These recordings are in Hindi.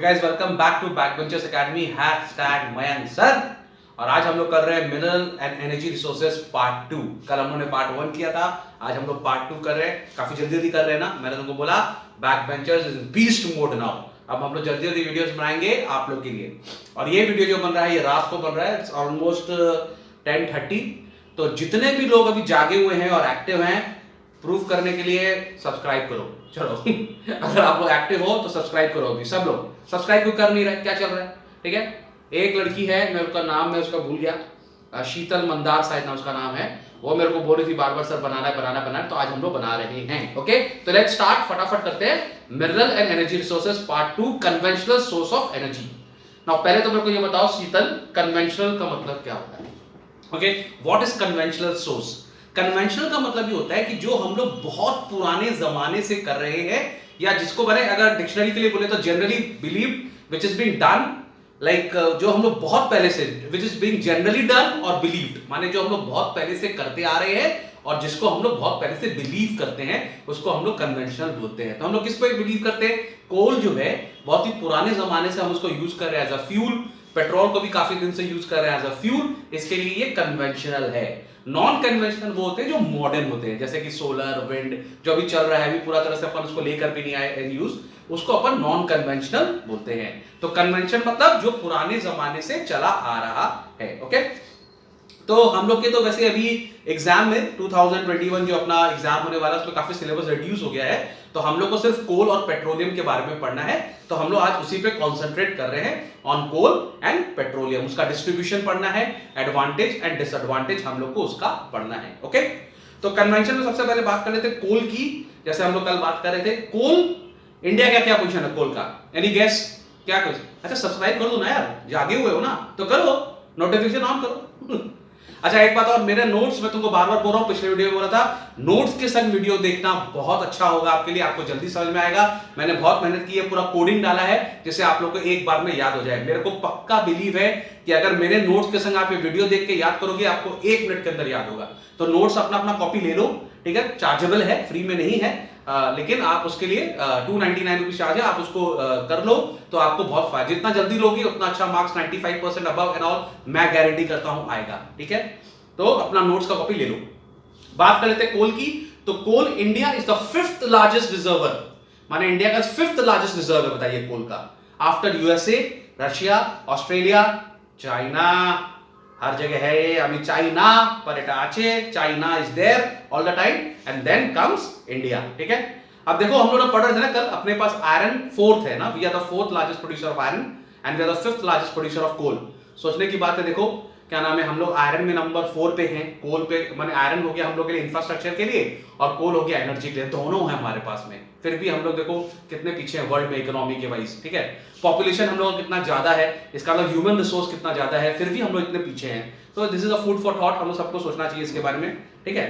Guys welcome back to backbenchers academy #Mayank sir. और आज हम लोग कर रहे हैं mineral and energy resources part 2। कल हम लोगों ने पार्ट 1 किया था, आज हम लोग पार्ट 2 कर रहे हैं। काफी जल्दी जल्दी कर रहे हैं ना, मैंने तुमको बोला backbenchers is beast mode now. अब हम लोग जल्दी जल्दी वीडियोस बनाएंगे आप लोग के लिए। और ये वीडियो जो बन रहा है ये रात को बन रहा है, ऑलमोस्ट 10:30। तो जितने भी लोग अभी जागे हुए हैं और एक्टिव हैं, प्रूफ करने के लिए सब्सक्राइब करो। चलो अगर आप लोग एक्टिव हो तो सब्सक्राइब करो। अभी सब लोग सब्सक्राइब क्यों कर नहीं रहे, क्या चल रहा है? ठीक है, एक लड़की है, मैं उसका नाम मैं उसका भूल गया, शीतल मंदार शायद ना उसका नाम है। वो मेरे को बोल रही थी बार बार सर बनाना है बनाना बनाना, तो आज हम लोग बना रहे हैं। ओके, तो लेट्स स्टार्ट, फटाफट करते हैं। Mineral and energy resources part 2, conventional source of energy. Now पहले तो मेरे को ये बताओ शीतल, कन्वेंशनल का मतलब क्या होता है? Okay, what is conventional source? Conventional का मतलब ये होता है कि जो हम लोग बहुत पुराने जमाने से कर रहे हैं, या जिसको बने अगर डिक्शनरी के लिए बोले तो generally believe which is being done, like जो हम लोग बहुत पहले से which is being generally done और बिलीव्ड, माने जो हम लोग बहुत पहले से करते आ रहे हैं और जिसको हम लोग बहुत पहले से बिलीव करते हैं, उसको हम लोग कन्वेंशनल बोलते हैं। तो हम लोग किस पे बिलीव करते हैं? कोल जो है बहुत ही पुराने जमाने से हम उसको यूज कर रहे हैं एज अ फ्यूल। पेट्रोल को भी काफी दिन से यूज कर रहे हैं एज अ फ्यूल, इसके लिए ये कन्वेंशनल है। नॉन कन्वेंशनल वो होते हैं जो मॉडर्न होते हैं, जैसे कि सोलर, विंड जो अभी चल रहा है, अभी पूरा तरह से अपन उसको लेकर भी नहीं आए इन यूज, उसको अपन नॉन कन्वेंशनल बोलते हैं। तो कन्वेंशन मतलब जो पुराने जमाने से चला आ रहा है। ओके, तो हम लोग के तो वैसे अभी एग्जाम में 2021 जो अपना एग्जाम होने वाला है उसमें काफी सिलेबस रिड्यूस हो गया है, तो हम लोग को सिर्फ कोल और पेट्रोलियम के बारे में पढ़ना है। तो हम लोग आज उसी पे कॉन्सेंट्रेट कर रहे हैं, ऑन कोल एंड पेट्रोलियम। उसका डिस्ट्रीब्यूशन पढ़ना है, एडवांटेज एंड डिसएडवांटेज हम लोग को उसका पढ़ना है। ओके, तो कन्वेंशन में सबसे पहले बात कर लेते हैं कोल की। जैसे हम लोग कल बात कर रहे थे, कोल इंडिया का क्या पोजीशन है कोल का? एनी गेस क्या कुछ? अच्छा सब्सक्राइब कर दो ना यार, जागे हुए हो ना तो करो, नोटिफिकेशन ऑन करो। अच्छा एक बात और, मेरे नोट्स में तुमको बार बार बोल रहा हूं, पिछले वीडियो में बोला था नोट्स के संग वीडियो देखना बहुत अच्छा होगा आपके लिए, आपको जल्दी समझ में आएगा। मैंने बहुत मेहनत की है, पूरा कोडिंग डाला है जिससे आप लोगों को एक बार में याद हो जाए। मेरे को पक्का बिलीव है कि अगर मेरे नोट्स के संग आप ये वीडियो देख के याद करोगे, आपको 1 मिनट के अंदर याद होगा। तो नोट्स अपना अपना कॉपी ले लो, ठीक है, चार्जेबल है, फ्री में नहीं है, लेकिन आप उसके लिए 299 रुपीज चार्ज है, आप उसको कर लो तो आपको बहुत फायदा। जितना जल्दी लोगे उतना अच्छा मार्क्स 95% अबव एंड ऑल मैं गारंटी करता हूं आएगा। ठीक है, तो अपना नोट्स का कॉपी ले लो। बात कर लेते हैं कोल की। तो Coal India is the 5th largest reservoir, माने इंडिया का 5th लार्जेस्ट रिजर्व है, बताइए कोल का, after USA, Russia, Australia, China. हर जगह है ये, अभी चाइना पर इटाचे, China is there all the time and then comes India. ठीक है, अब देखो हम लोग पढ़ रहे थे ना कल, अपने पास आयरन 4th है ना, we are the 4th largest producer of iron and we are the 5th largest producer of coal. सोचने की बात है, देखो क्या नाम है, हम लोग आयरन में नंबर 4 पे हैं, कोल पे माने आयरन हो गया हम लोग के लिए इंफ्रास्ट्रक्चर के लिए और कोल हो गया एनर्जी के लिए, दोनों है हमारे पास में। फिर भी हम लोग देखो कितने पीछे हैं वर्ल्ड में इकोनॉमी के वाइज। ठीक है, पॉपुलेशन हम लोग कितना ज्यादा है, इसका मतलब ह्यूमन रिसोर्स कितना ज्यादा है, फिर भी हम लोग इतने पीछे हैं। तो this is a food for thought, हम लोग सबको सोचना चाहिए इसके बारे में। ठीक है,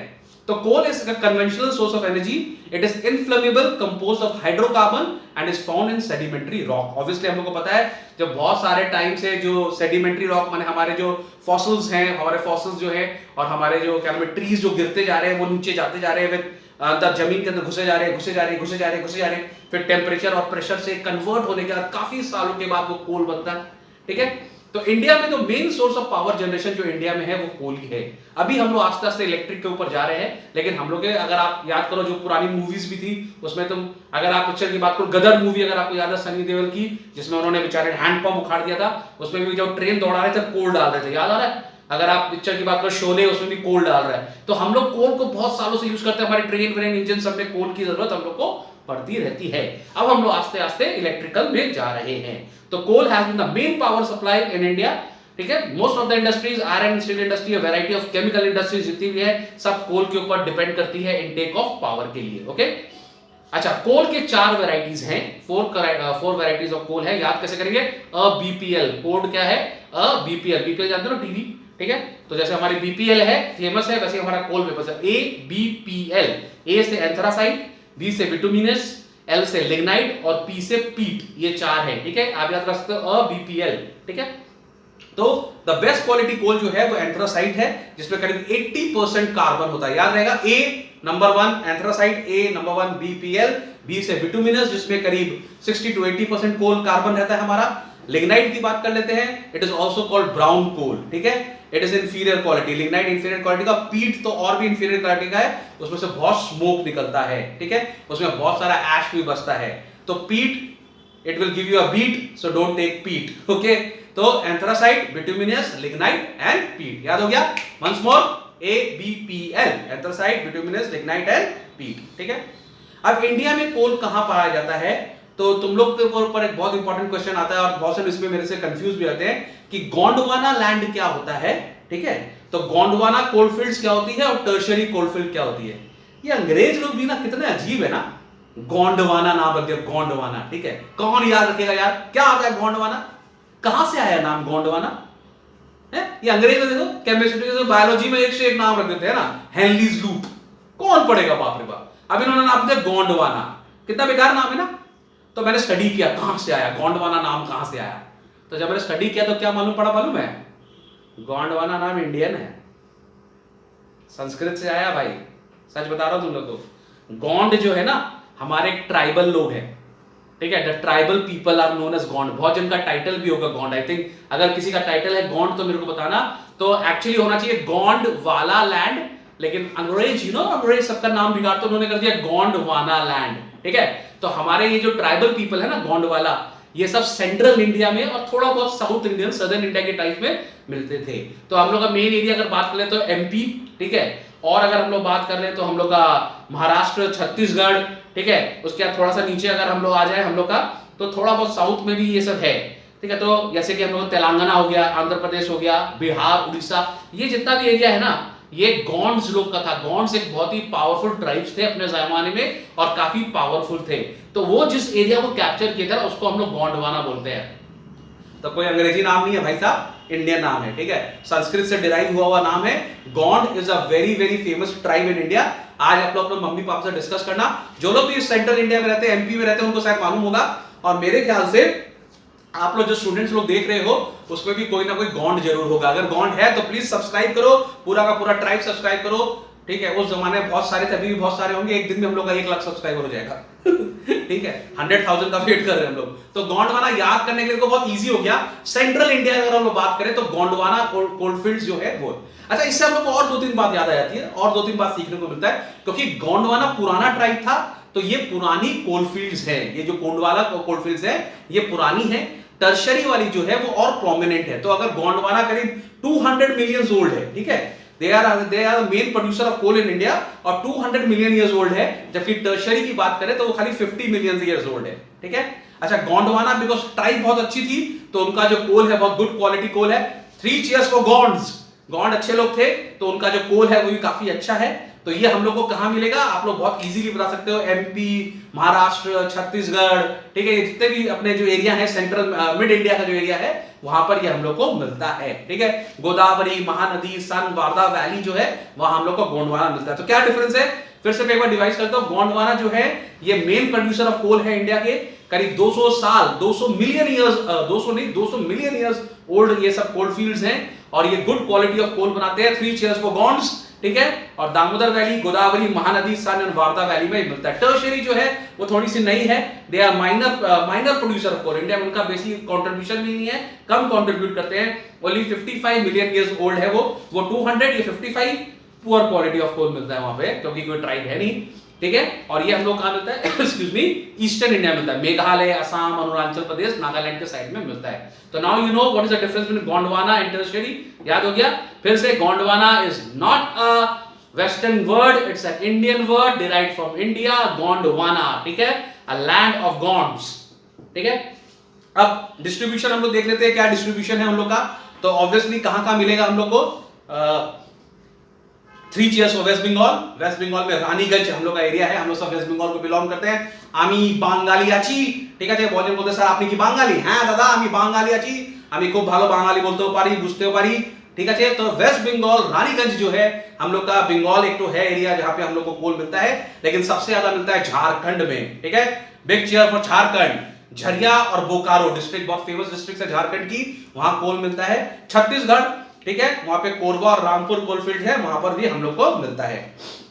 तो coal is a conventional source of energy. It is inflammable, composed of hydrocarbon and is found in sedimentary rock. Obviously हम लोग को पता है जब बहुत सारे टाइम से जो सेडिमेंट्री रॉक माने हमारे जो फॉसिल्स हैं, हमारे फॉसिल्स जो है और हमारे जो क्या नाम है ट्रीज जो गिरते जा रहे हैं, वो नीचे जाते जा रहे हैं, अंदर जमीन के अंदर घुसे जा रहे हैं, घुसे जा रहे हैं, घुसे जा रहे हैं, घुसे जा रहे हैं, फिर टेम्परेचर और प्रेशर से कन्वर्ट होने के बाद काफी सालों के बाद वो कोल बनता है। ठीक है, तो इंडिया में जो main source of power generation जो इंडिया में है वो कोल ही है। अभी हम लोग आस्ते आस्ते इलेक्ट्रिक के ऊपर जा रहे हैं, लेकिन हम लोग अगर आप याद करो जो पुरानी मूवीज भी थी उसमें तुम अगर आप पिक्चर की बात करो, गदर मूवी अगर आपको याद है सनी देओल की, जिसमें उन्होंने बेचारे हैंडपंप उखाड़ दिया था, उसमें भी जब ट्रेन दौड़ा रहे थे कोल डाल रहे थे, याद आ रहा है? अगर आप पिक्चर की बात करो शोले, उसमें भी कोल डाल रहा है। तो हम लोग कोल को बहुत सालों से यूज करते हैं, हमारी ट्रेन व्रेन इंजन सब में कोल की जरूरत हम लोग को पड़ती रहती है। अब हम लोग आस्ते आस्ते इलेक्ट्रिकल में जा रहे हैं। तो coal has been the main power supply in India. ठीक है, most of the industries, iron steel industry, variety of chemical industries जितनी भी है सब कोल के ऊपर डिपेंड करती है इनटेक ऑफ पावर के लिए। ओके, अच्छा कोल के 4 वैरायटीज हैं, 4 वैरायटीज ऑफ कोल है। याद कैसे करेंगे? बीपीएल, कोड क्या है? बीपीएल, बीपीएल जानते हो टीवी? ठीक है, तो जैसे हमारी बीपीएल है फेमस है, वैसे हमारा कोल फेमस है। बीपीएल, ए से एंथ्रासाइट, बी से बिटुमिनस, एल से लिग्नाइट और पी से पीट, ये 4 है। ठीक है, आप याद रख सकते हो बीपीएल। ठीक है, तो द बेस्ट क्वालिटी कोल जो है वो एंथ्रासाइट है, जिसमें करीब 80% कार्बन होता है। याद रहेगा, ए नंबर 1 एंथ्रासाइट, ए नंबर 1 बीपीएल, बी से बिटुमिनस जिसमें करीब 60 to 80% कोल कार्बन रहता है हमारा। लिग्नाइट की बात कर लेते हैं, it is also called brown coal, ठीक है, it is inferior quality. Lignite inferior quality का, पीट तो और भी इंफीरियर क्वालिटी का है, उसमें से बहुत स्मोक निकलता है, ठीक है, उसमें बहुत सारा ऐश भी बचता है। तो पीट, it will give you a beat, so don't take peat, okay? तो एंथ्रासाइट, बिटुमिनस, लिग्नाइट एंड पीट, याद हो गया? once more, ABPL, anthracite, bituminous, lignite and पीट, ठीक है। अब इंडिया में कोल कहां पाया जाता है, तो तुम लोग के ऊपर एक बहुत इंपॉर्टेंट क्वेश्चन आता है और बहुत से इसमें मेरे से कंफ्यूज भी होते हैं कि गोंडवाना लैंड क्या होता है, ठीक है। तो गोंडवाना कोलफील्ड्स क्या होती है और टर्शियरी कोलफील्ड क्या होती है। ये अंग्रेज लोग भी ना कितने अजीब है ना, गोंडवाना नाम रख दिया, गोंडवाना, ठीक है। कौन याद रखेगा यार, क्या आता है गोंडवाना, कहां से आया नाम गोंडवाना है? ये अंग्रेज में देखो, केमिस्ट्री बायोलॉजी में एक से एक नाम रख देते हैं ना, हेनलीज लूप, कौन पढ़ेगा बाप रे बाप। अब इन्होंने नाम दिया गोंडवाना, कितना बेकार नाम है ना। तो मैंने स्टडी किया कहां से आया गोंडवाना नाम, कहां से आया। तो जब मैंने स्टडी किया तो क्या मालूम पड़ा, मालूम है, गोंडवाना नाम इंडियन है, संस्कृत से आया भाई, सच बता रहा हूं तुम लोग को। गोंड जो है ना हमारे ट्राइबल लोग हैं, ठीक है, the tribal people are known as Gond. बहुत जन का टाइटल भी होगा गोंड, आई थिंक अगर किसी का टाइटल है गोंड तो मेरे को बताना। तो एक्चुअली होना चाहिए गोंड वाला लैंड, लेकिन अंग्रेज अंग्रेज सबका नाम बिगाड़ तो उन्होंने कर दिया गोंडवाना लैंड, ठीक है। तो हमारे ये जो ट्राइबल पीपल है ना गोंड वाला, ये सब सेंट्रल इंडिया में और थोड़ा बहुत साउथ इंडियन, सदर्न इंडिया के टाइप में मिलते थे। तो हम लोग का मेन एरिया अगर बात करें तो एमपी, ठीक है, और अगर हम लोग बात कर रहे हैं तो हम लोग का महाराष्ट्र, छत्तीसगढ़, ठीक है, उसके बाद थोड़ा सा नीचे अगर हम लोग आ जाए हम लोग का, तो थोड़ा बहुत साउथ में भी ये सब है, ठीक है। तो जैसे कि हम लोग तेलंगाना हो गया, आंध्र प्रदेश हो गया, बिहार, उड़ीसा, ये जितना भी एरिया है ना, ये गॉन्ड्स लोग का था। गॉन्ड्स एक बहुत ही पावरफुल ट्राइब्स थे अपने जमाने में और काफी पावरफुल थे। तो वो जिस एरिया को कैप्चर किया था उसको हम लोग गोंडवाना बोलते हैं। तो कोई अंग्रेजी नाम नहीं है भाई साहब, इंडियन नाम है, ठीक है, संस्कृत से डिराइव हुआ नाम है। Gond is a very very famous tribe in India. आज आप लोग अपने मम्मी पापा से डिस्कस करना, जो लोग भी सेंट्रल इंडिया में रहते हैं, एमपी में रहते हैं, उनको शायद मालूम होगा। और मेरे ख्याल से आप लोग जो स्टूडेंट्स लोग देख रहे हो उसमें भी कोई ना कोई गोंड जरूर होगा। अगर गोंड है तो प्लीज सब्सक्राइब करो, पूरा का पूरा ट्राइब सब्सक्राइब करो, ठीक है। उस जमाने में बहुत सारे थे, अभी भी बहुत सारे होंगे, एक दिन में हम लोग का 1 लाख सब्सक्राइबर हो जाएगा ठीक है, 100,000 का वेट कर रहे हैं हम लोग। तो गोंडवाना याद करने के लिए बहुत इजी हो गया। सेंट्रल इंडिया अगर हम लोग बात करें तो गोंडवाना कोलफील्ड्स जो है वो। अच्छा, इससे हम लोग को और 2-3 बात याद आ जाती है और 2-3 बात सीखने को मिलता है, क्योंकि गोंडवाना पुराना ट्राइब था, तो ये पुरानी कोलफील्ड्स है, ये जो गोंडवाना कोलफील्ड्स है ये पुरानी है। टर्शरी वाली जो है वो और प्रोमिनेंट है। तो अगर गोंडवाना करीब 200 मिलियन ओल्ड है, ठीक है, they are the main producer of coal in India और 200 मिलियन ईयर्स ओल्ड है, जबकि टर्शरी की बात करें तो वो खाली 50 मिलियन ईयर्स ओल्ड है, ठीक है। अच्छा, गोंडवाना बिकॉज ट्राइब बहुत अच्छी थी तो उनका जो कोल है बहुत गुड क्वालिटी कोल है। 3 चीयर्स फॉर गॉन्ड्स, गॉन्ड अच्छे लोग थे तो उनका जो कोल है वो भी काफी अच्छा है। तो ये हम लोग को कहां मिलेगा, आप लोग बहुत इजीली बता सकते हो, एमपी, महाराष्ट्र, छत्तीसगढ़, ठीक है, जितने भी अपने जो एरिया है सेंट्रल मिड इंडिया का जो एरिया है वहां पर ये हम लोग को मिलता है, ठीक है। गोदावरी, महानदी, सन, वारदा वैली जो है वहां हम लोग को गोंडवाना मिलता है। तो क्या डिफरेंस है, फिर से मैं एक बार डिवाइड करता हूं। गोंडवाना जो है ये मेन प्रोड्यूसर ऑफ कोल है इंडिया के, करीब 200 साल, 200 मिलियन ईयर्स, 200 नहीं 200 मिलियन ईयर्स ओल्ड ये सब कोल फील्ड्स हैं और ये गुड क्वालिटी ऑफ कोल बनाते हैं। 3 चीयर्स फॉर गॉन्ड्स, ठीक है। और Damodar valley, Godavari, Mahanadi, Son and Wardha valley में मिलता है। टर्शियरी जो है वो थोड़ी सी नई है, they are minor producer of coal. India में उनका बेसिक कंट्रीब्यूशन भी नहीं है, कम कंट्रीब्यूट करते हैं, ओनली 55 मिलियन ईयर्स ओल्ड है वो 200, ये 55 पुअर क्वालिटी ऑफ कोल मिलता है वहां पे, क्योंकि कोई ट्राइब है नहीं, ठीक है। और ये हम लोग कहां मिलता है, एक्सक्यूज मी, ईस्टर्न इंडिया मिलता है, मेघालय, असम, अरुणाचल प्रदेश, नागालैंड के साइड में मिलता है। तो now you know what is the difference between Gondwana and tertiary, याद हो गया। फिर से, Gondwana is not a Western word, it's an Indian word derived from India, Gondwana, ठीक है, a land of Gonds, ठीक है। अब डिस्ट्रीब्यूशन हम लोग देख लेते हैं, क्या डिस्ट्रीब्यूशन है हम लोग का। तो ऑब्वियसली कहां मिलेगा हम लोग को, 3 cheers for West Bengal. West Bengal में रानीगंज हम लोग का एरिया है, हम लोग सब वेस्ट बंगाल को बिलोंग करते हैं। आमी बांगाली आची, ठीक है, बहुत जन बोलते सर आपने की बांगाली, हाँ दादा आमी बांगाली आची, आमी खूब भालो बांगाली बोलते पारी, बुझते पारी, ठीक है। तो वेस्ट बंगाल रानीगंज जो है हम लोग का, बंगाल एक तो है एरिया जहां पे हम लोग को कोल मिलता है, लेकिन सबसे ज्यादा मिलता है झारखंड में, ठीक है। Big cheer for Jharkhand. Jharia और बोकारो डिस्ट्रिक्ट बहुत फेमस डिस्ट्रिक्ट है झारखंड की, वहां कोल मिलता है। छत्तीसगढ़, ठीक है, वहां पे कोरबा और रामपुर कोलफील्ड है, वहां पर भी हम लोग को मिलता है।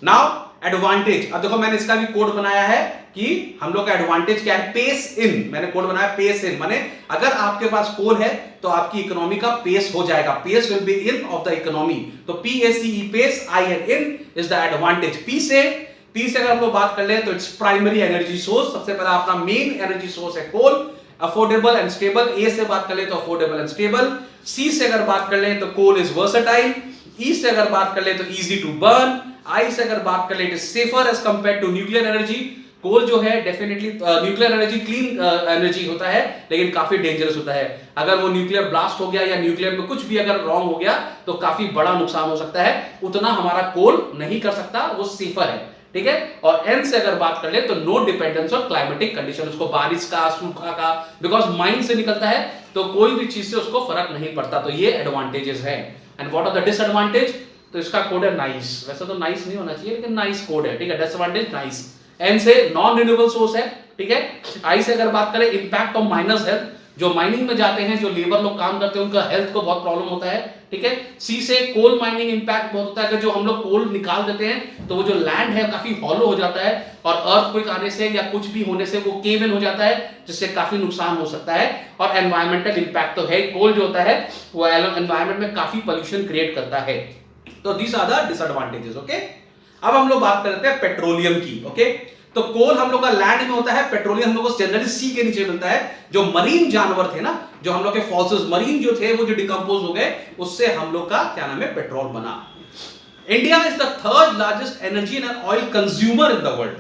नाउ एडवांटेज, अब देखो मैंने इसका भी कोड बनाया है कि हम लोग का एडवांटेज क्या है, पेस इन, मैंने कोड बनाया पेस इन, माने अगर आपके पास कोल है तो आपकी इकोनॉमी का पेस हो जाएगा, pace will be in of the economy. तो PACE pace, I N in is the advantage. P से अगर हम लोग बात कर ले तो इट्स प्राइमरी एनर्जी सोर्स, सबसे पहला अपना मेन एनर्जी सोर्स है कोल, अफोर्डेबल एंड स्टेबल। ए से बात कर ले तो अफोर्डेबल एंड स्टेबल। सी से अगर बात कर ले तो कोल इज वर्सेटाइल। ई से अगर बात कर ले तो इजी टू बर्न। आई से अगर बात कर ले it is safer as compare to nuclear energy. Coal जो है definitely nuclear energy clean energy होता है लेकिन काफी डेंजरस होता है। अगर वो न्यूक्लियर ब्लास्ट हो गया या न्यूक्लियर में कुछ भी अगर रॉन्ग हो गया तो काफी बड़ा नुकसान हो सकता है, उतना हमारा कोल नहीं कर सकता, वो सेफर है, ठीक है। और एन से अगर बात कर ले तो no dependence on climatic condition, उसको बारिश का, सूखा का, बिकॉज माइन से निकलता है तो कोई भी चीज से उसको फर्क नहीं पड़ता। तो ये एडवांटेजेस है। And what are the disadvantage, तो इसका कोड है नाइस, वैसे तो नाइस नहीं होना चाहिए लेकिन नाइस कोड है, ठीक है। Disadvantage nice. एन से नॉन रिन्यूएबल सोर्स है, ठीक है। आई से अगर बात करें इंपैक्ट ऑन माइनर्स हेल्थ, जो माइनिंग में जाते हैं, जो लेबर लोग काम करते हैं उनका हेल्थ को बहुत प्रॉब्लम होता है, ठीक है। सी से कोल माइनिंग इंपैक्ट बहुत होता है, अगर जो हम लोग कोल निकाल देते हैं तो वो जो लैंड है काफी हॉलो हो जाता है और अर्थक्वेक आने से या कुछ भी होने से वो केव इन हो जाता है, जिससे काफी नुकसान हो सकता है। और एनवायरमेंटल इंपैक्ट तो है, कोल जो होता है वो एनवायरमेंट में काफी पोल्यूशन क्रिएट करता है। तो these are the disadvantages, okay. अब हम लोग बात करते हैं पेट्रोलियम की, ओके। तो कोल हम लोग का लैंड में होता है, पेट्रोलियम हम लोग को जनरली सी के नीचे मिलता है। जो मरीन जानवर थे ना, जो हम लोग के फॉसिल्स मरीन जो थे वो जो डिकम्पोज हो गए, उससे हम लोग का क्या नाम है, पेट्रोल बना। India is the third largest energy and oil consumer in the world.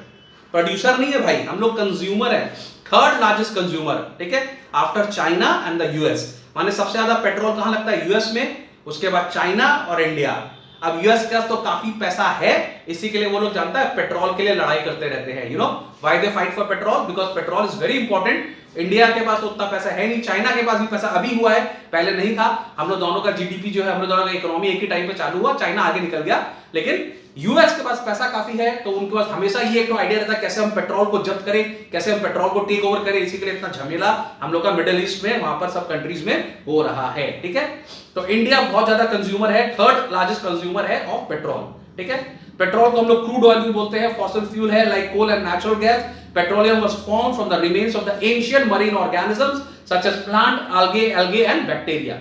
Producer नहीं है भाई, हम लोग कंज्यूमर है, थर्ड लार्जेस्ट कंज्यूमर, ठीक है, after China and the US. माने सबसे ज्यादा पेट्रोल कहां लगता है, यूएस में, उसके बाद चाइना और इंडिया। अब यूएस का तो काफी पैसा है, इसी के लिए वो लोग जानता है पेट्रोल के लिए लड़ाई करते रहते हैं। You know why they fight for petrol, because petrol is very important. India के पास उतना पैसा है नहीं, चाइना के पास भी पैसा अभी हुआ है, पहले नहीं था। हम लोग दोनों का जीडीपी जो है, हम लोग दोनों का इकोनॉमी एक ही टाइम पे चालू हुआ, चाइना आगे निकल गया, लेकिन यूएस के पास पैसा काफी है, तो उनके पास हमेशा ये एक आइडिया रहता है कैसे हम पेट्रोल को जब्त करें, कैसे हम पेट्रोल को टेक ओवर करें। इसी के लिए इतना झमेला हम लोग का मिडिल ईस्ट में, वहां पर सब कंट्रीज में हो रहा है, ठीक है। तो इंडिया बहुत ज्यादा कंज्यूमर है, थर्ड लार्जेस्ट कंज्यूमर है ऑफ पेट्रोल, ठीक है। पेट्रोल को हम लोग क्रूड ऑयल भी बोलते हैं, फॉसिल फ्यूल है like coal and natural gas. Petroleum was formed from the remains of the ancient marine organisms such as plant, algae and bacteria,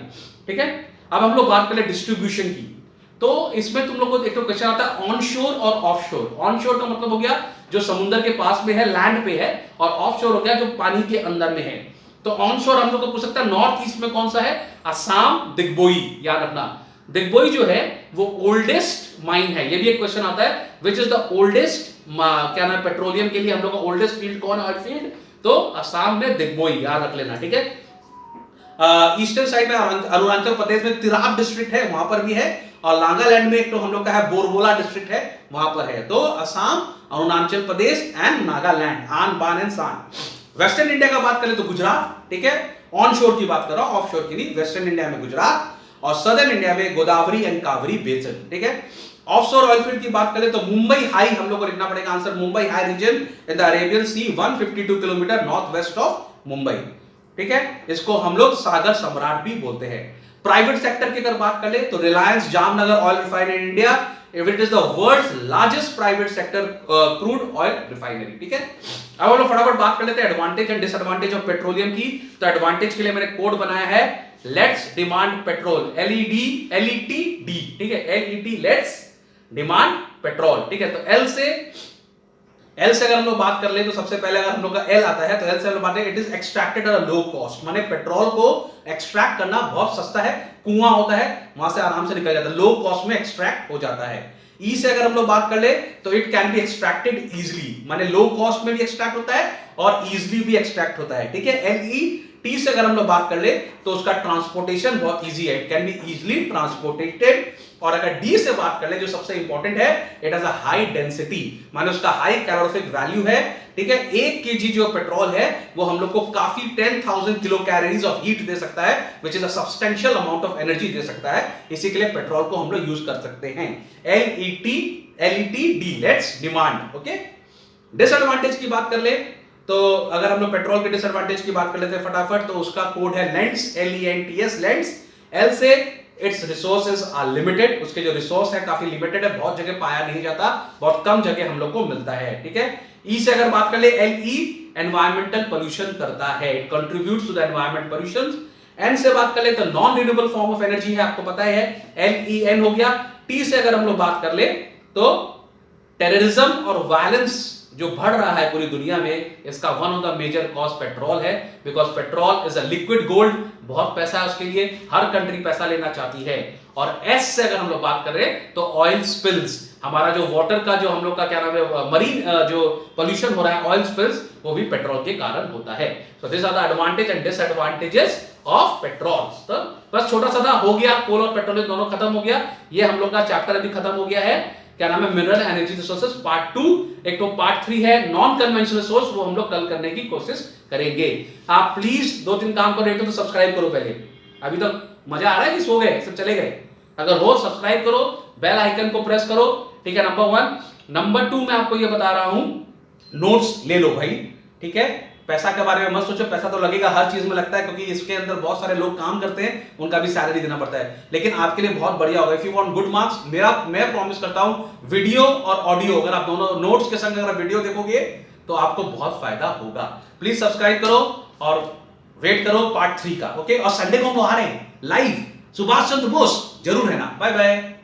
ठीक है। अब हम लोग बात करें डिस्ट्रीब्यूशन की, तो इसमें तुम लोग को एक तो क्वेश्चन आता है ऑनशोर और ऑफशोर। ऑनशोर का मतलब हो गया जो समुद्र के पास में है, लैंड पे है, और ऑफशोर हो गया जो पानी के अंदर में है। तो ऑनशोर हम लोग को पूछ सकता है नॉर्थ ईस्ट में कौन सा है, असम, दिग्बोई, याद रखना। दिग्बोई जो है वो ओल्डेस्ट माइन है, ये भी एक क्वेश्चन आता है, विच इज द ओल्डेस्ट, क्या नाम, पेट्रोलियम के लिए हम लोग का ओल्डेस्ट फील्ड कौन है, ऑयल फील्ड, तो असम में दिग्बोई, याद रख लेना, ठीक है। ईस्टर्न साइड में अरुणाचल प्रदेश में तिराप डिस्ट्रिक्ट है, वहां पर भी है, और नागालैंड में एक तो हम लोग का है बोरबोला डिस्ट्रिक्ट है, वहां पर है। तो असम, अरुणाचल प्रदेश एंड नागालैंड, आन बान एंड सान। वेस्टर्न इंडिया का बात करें तो गुजरात, ठीक है, ऑन शोर की बात कर रहा हूं, ऑफ शोर की नहीं। वेस्टर्न इंडिया में गुजरात, और सदर्न इंडिया में गोदावरी एंड कावेरी बेसिन, ठीक है। ऑफशोर ऑयल फील्ड की बात करें तो मुंबई हाई हम लोग को लिखना पड़ेगा answer, Mumbai high region in the Arabian sea 152 kilometre north west of Mumbai, ठीक है। इसको हम लोग सागर सम्राट भी बोलते हैं। प्राइवेट सेक्टर की अगर बात कर ले तो Reliance Jamnagar oil refinery in India, it is the world's largest private sector crude oil refinery, ठीक है। अब हम लोग फटाफट बात कर लेते हैं advantage and disadvantage of petroleum की। तो एडवांटेज के लिए मैंने कोड बनाया है लेट्स डिमांड पेट्रोल, LETD, ठीक है, LET लेट्स डिमांड पेट्रोल, ठीक है। तो एल से अगर हम लोग बात कर ले तो सबसे पहले अगर हम लोग का एल आता है तो एल से हम लोग बात करें, it is extracted at a low cost, माने पेट्रोल को एक्सट्रैक्ट करना बहुत सस्ता है, कुआं होता है वहां से आराम से निकल जाता है, लो कॉस्ट में एक्सट्रैक्ट हो जाता है। ई से अगर हम लोग बात कर ले तो it can be extracted easily, माने लो कॉस्ट में भी एक्सट्रैक्ट होता है और इजीली भी एक्सट्रैक्ट होता है, ठीक है। LET से अगर हम लोग बात कर ले तो उसका ट्रांसपोर्टेशन बहुत इजी है, it can be easily transported. और अगर डी से बात कर ले जो सबसे इंपॉर्टेंट है, it has a high density, माने उसका हाई कैलोरीफिक वैल्यू है, ठीक है। 1 kg जो पेट्रोल है वो हम लोग को काफी 10,000 किलो कैलोरीज ऑफ हीट दे सकता है, which is a substantial amount of energy दे सकता है। इसी के लिए पेट्रोल को हम लोग यूज कर सकते हैं। LETD let's demand, okay. Disadvantage की बात कर ले तो अगर हम लोग पेट्रोल के डिसएडवांटेज की बात कर लेते हैं फटाफट, तो उसका कोड है लेंट्स, LENTS, लेंट्स। एल से इट्स रिसोर्सेज आर लिमिटेड, उसके जो रिसोर्स है काफी लिमिटेड है, बहुत जगह पाया नहीं जाता, बहुत कम जगह हम लोग को मिलता है, ठीक है। ई से अगर बात कर ले, LE एनवायरमेंटल पोल्यूशन करता है, it contributes to the environment pollution. एन से बात कर ले तो non renewable form of energy है, आपको पता है, LEN हो गया। टी से अगर हम लोग बात कर ले तो टेररिज्म और वायलेंस जो बढ़ रहा है पूरी दुनिया में, इसका one of the major cause petrol है, because petrol is a liquid gold, बहुत पैसा है उसके लिए, हर कंट्री पैसा लेना चाहती है। और एस से अगर हम लोग बात कर रहे हैं तो ऑयल स्पिल्स, हमारा जो वाटर का जो हम लोग का क्या नाम है, मरीन जो पोल्यूशन हो रहा है, ऑयल स्पिल्स, वो भी पेट्रोल के कारण होता है। So this are the advantage and disadvantages of petrol. तो बस छोटा सा हो गया, कोल और पेट्रोल दोनों खत्म हो गया, ये हम लोग का चैप्टर अभी खत्म हो गया है, क्या नाम है, मिनरल एनर्जी रिसोर्सेज पार्ट 2। एक तो पार्ट 3 है नॉन कन्वेंशनल सोर्स, वो हम लोग कल करने की कोशिश करेंगे। आप प्लीज 2-3 काम कर रहे हो तो सब्सक्राइब करो पहले, अभी तक मजा आ रहा है कि सो गए सब चले गए, अगर हो सब्सक्राइब करो, बेल आइकन को प्रेस करो, ठीक है, नंबर 1। नंबर 2 मैं आपको ये बता रहा हूं, नोट्स ले लो भाई, ठीक है। पैसा के बारे में मत सोचो, पैसा तो लगेगा, हर चीज में लगता है, क्योंकि इसके अंदर बहुत सारे लोग काम करते हैं, उनका भी सैलरी देना पड़ता है, लेकिन आपके लिए बहुत बढ़िया होगा। If you want good marks, मैं प्रॉमिस करता हूं, वीडियो और ऑडियो, अगर आप दोनों नोट्स के संग अगर वीडियो देखोगे तो आपको बहुत फायदा होगा। प्लीज सब्सक्राइब करो और वेट करो पार्ट 3 का, ओके। और संडे को हम आ रहे हैं लाइव, सुभाष चंद्र बोस, जरूर रहना। Bye bye.